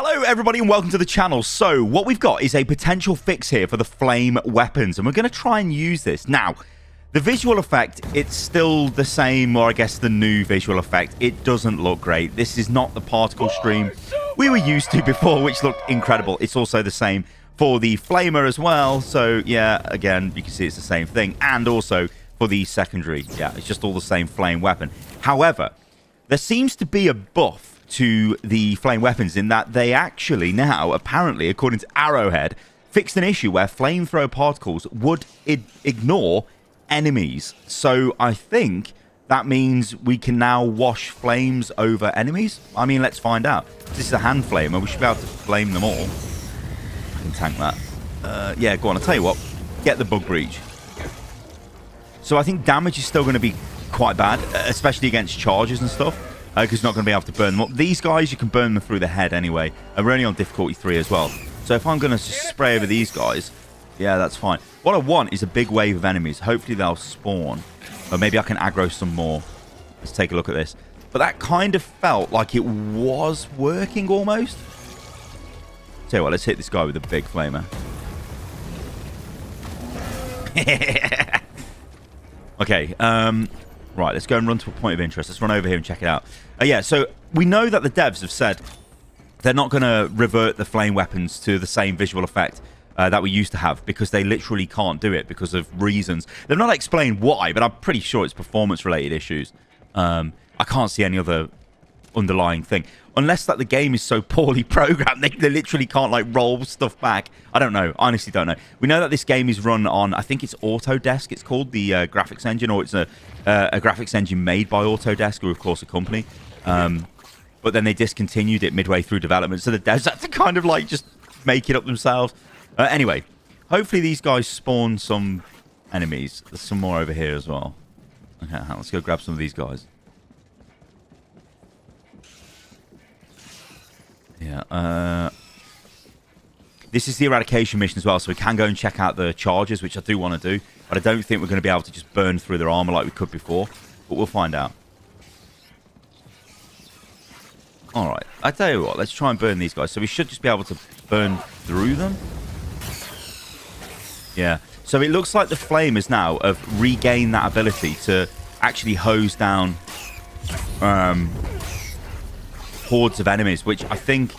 Hello everybody and welcome to the channel. So what we've got is a potential fix here for the flame weapons, and we're going to try and use this. Now, the visual effect, it's still the same, or I guess the new visual effect. It doesn't look great. This is not the particle stream we were used to before, which looked incredible. It's also the same for the flamer as well. So yeah, again, you can see it's the same thing. And also for the secondary. Yeah, it's just all the same flame weapon. However, there seems to be a buff to the flame weapons in that they actually now, apparently, according to Arrowhead, fixed an issue where flamethrower particles would ignore enemies. So I think that means we can now wash flames over enemies. I mean, let's find out. This is a hand flamer. We should be able to flame them all. I can tank that. Yeah, go on. I'll tell you what. Get the bug breach. So I think damage is still going to be quite bad, especially against charges and stuff. Because you're not going to be able to burn them up. These guys, you can burn them through the head anyway. And we're only on difficulty 3 as well. So if I'm going to spray over these guys, yeah, that's fine. What I want is a big wave of enemies. Hopefully they'll spawn. Or maybe I can aggro some more. Let's take a look at this. But that kind of felt like it was working almost. Tell you what, let's hit this guy with a big flamer. Okay, right, let's go and run to a point of interest. Let's run over here and check it out. Yeah, so we know that the devs have said they're not going to revert the flame weapons to the same visual effect that we used to have, because they literally can't do it because of reasons. They've not explained why, but I'm pretty sure it's performance-related issues. I can't see any other underlying thing. Unless that the game is so poorly programmed, they literally can't, like, roll stuff back. I don't know. I honestly don't know. We know that this game is run on, I think it's Autodesk, it's called, the graphics engine, or it's a graphics engine made by Autodesk, who, of course, a company. But then they discontinued it midway through development, so the devs had to kind of, like, just make it up themselves. Anyway, hopefully these guys spawn some enemies. There's some more over here as well. Okay, let's go grab some of these guys. Yeah, this is the eradication mission as well, so we can go and check out the charges, which I do want to do. But I don't think we're going to be able to just burn through their armor like we could before. But we'll find out. Alright, I tell you what, let's try and burn these guys. So we should just be able to burn through them. Yeah, so it looks like the flamers now have regained that ability to actually hose down hordes of enemies, which I think...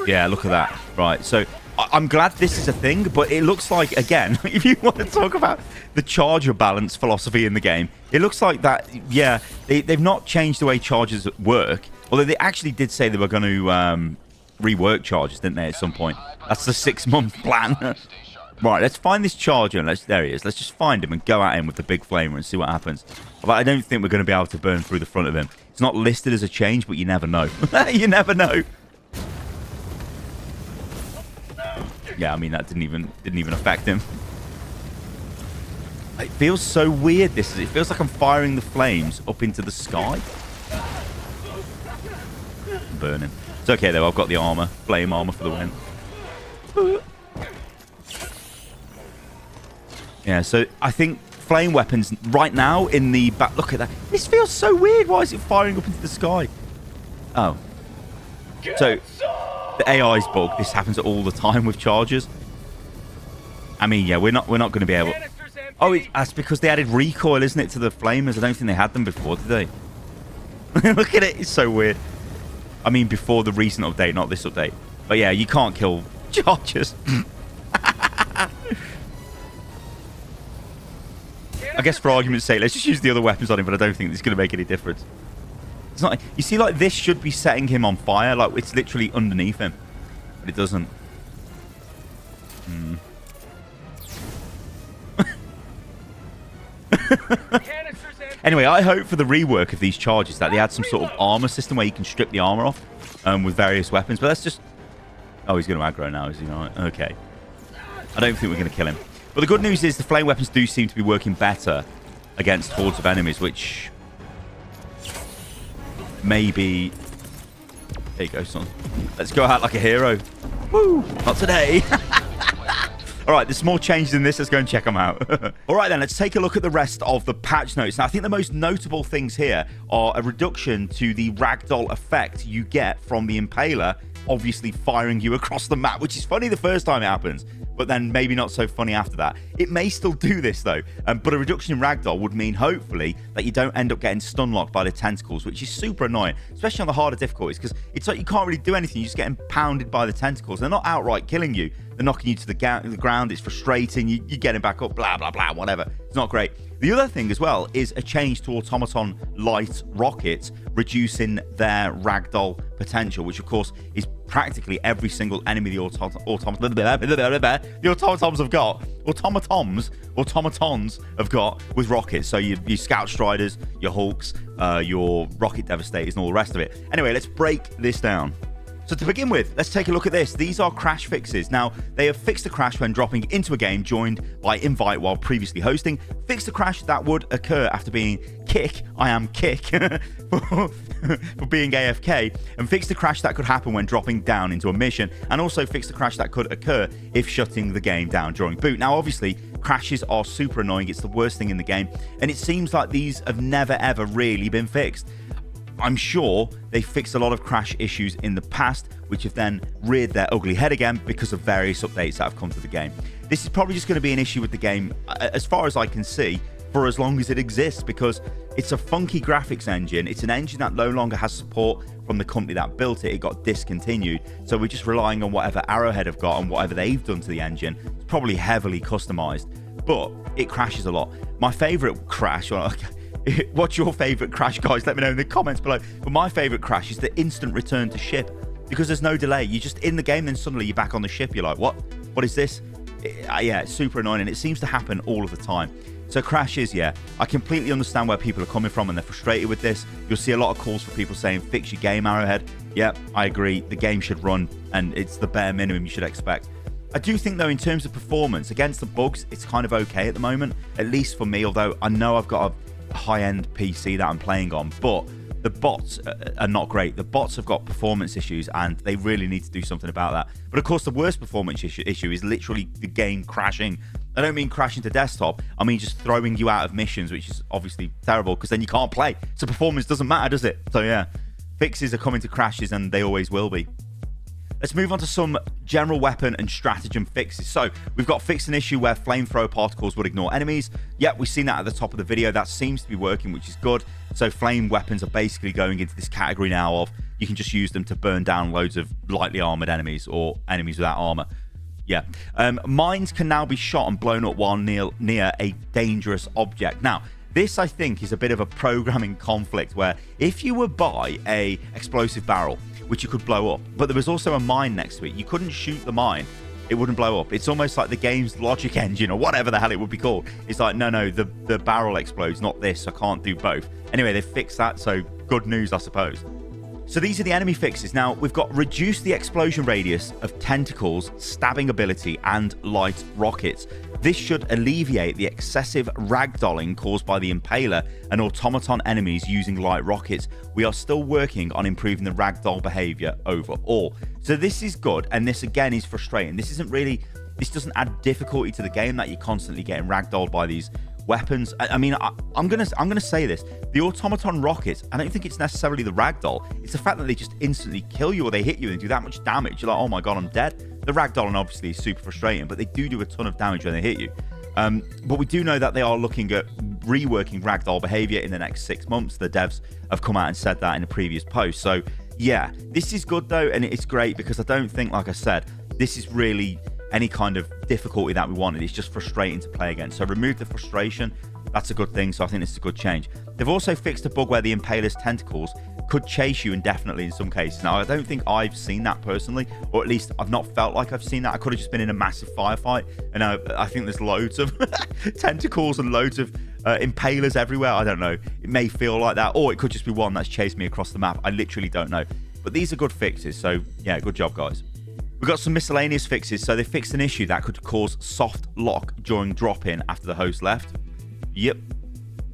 Yeah, look at that. Right, so I'm glad this is a thing, but it looks like, again, if you want to talk about the charger balance philosophy in the game, it looks like that, yeah, they've not changed the way charges work, although they actually did say they were going to rework charges, didn't they, at some point? That's the 6-month plan. Right, let's find this charger. There he is. Let's just find him and go at him with the big flamer and see what happens. But I don't think we're going to be able to burn through the front of him. It's not listed as a change, but you never know. You never know. Yeah, I mean, that didn't even affect him. It feels so weird, this is. It feels like I'm firing the flames up into the sky. Burn him. It's okay, though. I've got the armor. Flame armor for the win. Yeah, so I think flame weapons right now in the back... Look at that. This feels so weird. Why is it firing up into the sky? Oh. So, the AI's bug. This happens all the time with chargers. I mean, yeah, we're not going to be able... Oh, that's because they added recoil, isn't it, to the flamers? I don't think they had them before, did they? Look at it. It's so weird. I mean, before the recent update, not this update. But yeah, you can't kill chargers. I guess for argument's sake, let's just use the other weapons on him, but I don't think it's going to make any difference. It's not. You see, like, this should be setting him on fire. Like, it's literally underneath him. But it doesn't. Anyway, I hope for the rework of these charges that they add some sort of armor system where you can strip the armor off with various weapons. But that's just... Oh, he's going to aggro now, is he not? Okay. I don't think we're going to kill him. But the good news is the flame weapons do seem to be working better against hordes of enemies, which maybe... There you go, son. Let's go out like a hero. Woo! Not today. All right, there's more changes in this. Let's go and check them out. All right, then, let's take a look at the rest of the patch notes. Now, I think the most notable things here are a reduction to the ragdoll effect you get from the Impaler, obviously firing you across the map, which is funny the first time it happens, but then maybe not so funny after that. It may still do this, though, but a reduction in ragdoll would mean, hopefully, that you don't end up getting stun locked by the tentacles, which is super annoying, especially on the harder difficulties, because it's like you can't really do anything. You're just getting pounded by the tentacles. They're not outright killing you. They're knocking you to the ground. It's frustrating. You're getting back up, blah, blah, blah, whatever. It's not great. The other thing as well is a change to Automaton light rockets, reducing their ragdoll potential, which of course is practically every single enemy the automatons have got with rockets. So your Scout Striders, your Hulks, your Rocket Devastators, and all the rest of it. Anyway, let's break this down. So to begin with, let's take a look at this. These are crash fixes. Now, they have fixed a crash when dropping into a game joined by invite while previously hosting, fixed a crash that would occur after being kick for being AFK, and fixed a crash that could happen when dropping down into a mission, and also fixed a crash that could occur if shutting the game down during boot. Now, obviously, crashes are super annoying. It's the worst thing in the game, and it seems like these have never, ever really been fixed. I'm sure they fixed a lot of crash issues in the past, which have then reared their ugly head again because of various updates that have come to the game. This is probably just going to be an issue with the game, as far as I can see, for as long as it exists, because it's a funky graphics engine. It's an engine that no longer has support from the company that built it. It got discontinued, so we're just relying on whatever Arrowhead have got and whatever they've done to the engine. It's probably heavily customized, but it crashes a lot. My favorite crash, what's your favorite crash, guys? Let me know in the comments below. But my favorite crash is the instant return to ship, because there's no delay. You're just in the game, then suddenly you're back on the ship. You're like, what is this? Yeah, it's super annoying, and it seems to happen all of the time. So crashes, yeah, I completely understand where people are coming from, and they're frustrated with this. You'll see a lot of calls for people saying, fix your game, Arrowhead. Yeah, I agree. The game should run, and it's the bare minimum you should expect. I do think, though, in terms of performance, against the bugs, it's kind of okay at the moment, at least for me, although I know I've got a high-end PC that I'm playing on, but the bots are not great. The bots have got performance issues, and they really need to do something about that. But of course, the worst performance issue is literally the game crashing. I don't mean crashing to desktop. I mean just throwing you out of missions, which is obviously terrible, because then you can't play. So performance doesn't matter, does it? So yeah, fixes are coming to crashes, and they always will be. Let's move on to some general weapon and stratagem fixes. So we've got fixed an issue where flamethrower particles would ignore enemies. Yep, we've seen that at the top of the video. That seems to be working, which is good. So flame weapons are basically going into this category now of you can just use them to burn down loads of lightly armored enemies or enemies without armor. Yeah. Mines can now be shot and blown up while near a dangerous object. Now, this, I think, is a bit of a programming conflict where if you were by a explosive barrel, which you could blow up, but there was also a mine next to it, you couldn't shoot the mine, it wouldn't blow up. It's almost like the game's logic engine or whatever the hell it would be called. It's like, no, the barrel explodes, not this. I can't do both. Anyway, they fixed that, so good news, I suppose. So these are the enemy fixes. Now, we've got reduce the explosion radius of tentacles, stabbing ability, and light rockets. This should alleviate the excessive ragdolling caused by the Impaler and Automaton enemies using light rockets. We are still working on improving the ragdoll behavior overall. So this is good, and this again is frustrating. This doesn't add difficulty to the game that you're constantly getting ragdolled by these weapons. I mean, I'm gonna say this: the Automaton rockets, I don't think it's necessarily the ragdoll. It's the fact that they just instantly kill you, or they hit you and do that much damage. You're like, oh my god, I'm dead. The ragdolling obviously is super frustrating, but they do a ton of damage when they hit you. But we do know that they are looking at reworking ragdoll behavior in the next 6 months. The devs have come out and said that in a previous post. So yeah, this is good though, and it's great because I don't think, like I said, this is really any kind of difficulty that we wanted. It's just frustrating to play against. So remove the frustration. That's a good thing. So I think this is a good change. They've also fixed a bug where the Impaler's tentacles could chase you indefinitely in some cases. Now, I don't think I've seen that personally, or at least I've not felt like I've seen that. I could have just been in a massive firefight, and I think there's loads of tentacles and loads of Impalers everywhere. I don't know. It may feel like that, or it could just be one that's chased me across the map. I literally don't know. But these are good fixes. So yeah, good job, guys. We've got some miscellaneous fixes. So they fixed an issue that could cause soft lock during drop-in after the host left. Yep.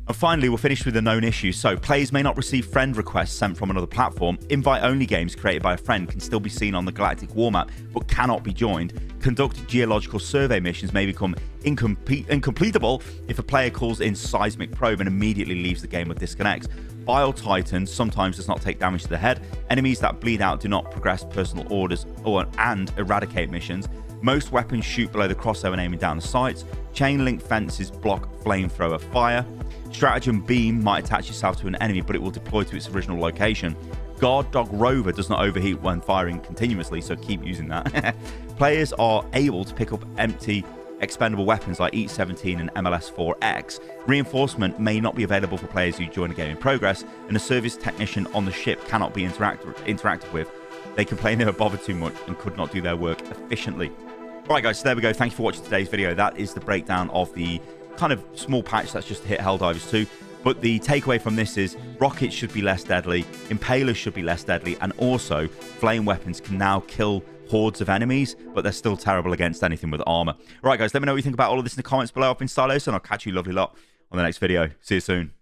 And finally, we'll finish with the known issues. So, players may not receive friend requests sent from another platform. Invite-only games created by a friend can still be seen on the Galactic War Map, but cannot be joined. Conduct geological survey missions may become incompletable if a player calls in seismic probe and immediately leaves the game or disconnects. Bile Titan sometimes does not take damage to the head. Enemies that bleed out do not progress personal orders and eradicate missions. Most weapons shoot below the crossover when aiming down the sights. Chain link fences block flamethrower fire. Stratagem beam might attach itself to an enemy, but it will deploy to its original location. Guard Dog Rover does not overheat when firing continuously, so keep using that. Players are able to pick up empty expendable weapons like EAT-17 and MLS-4X. Reinforcement may not be available for players who join a game in progress, and a service technician on the ship cannot be interacted with. They complain they were bothered too much and could not do their work efficiently. Alright guys, so there we go. Thank you for watching today's video. That is the breakdown of the kind of small patch that's just hit Helldivers 2. But the takeaway from this is rockets should be less deadly, impalers should be less deadly, and also flame weapons can now kill hordes of enemies, but they're still terrible against anything with armor. Alright guys, let me know what you think about all of this in the comments below. I've been Stylosa, and I'll catch you lovely lot on the next video. See you soon.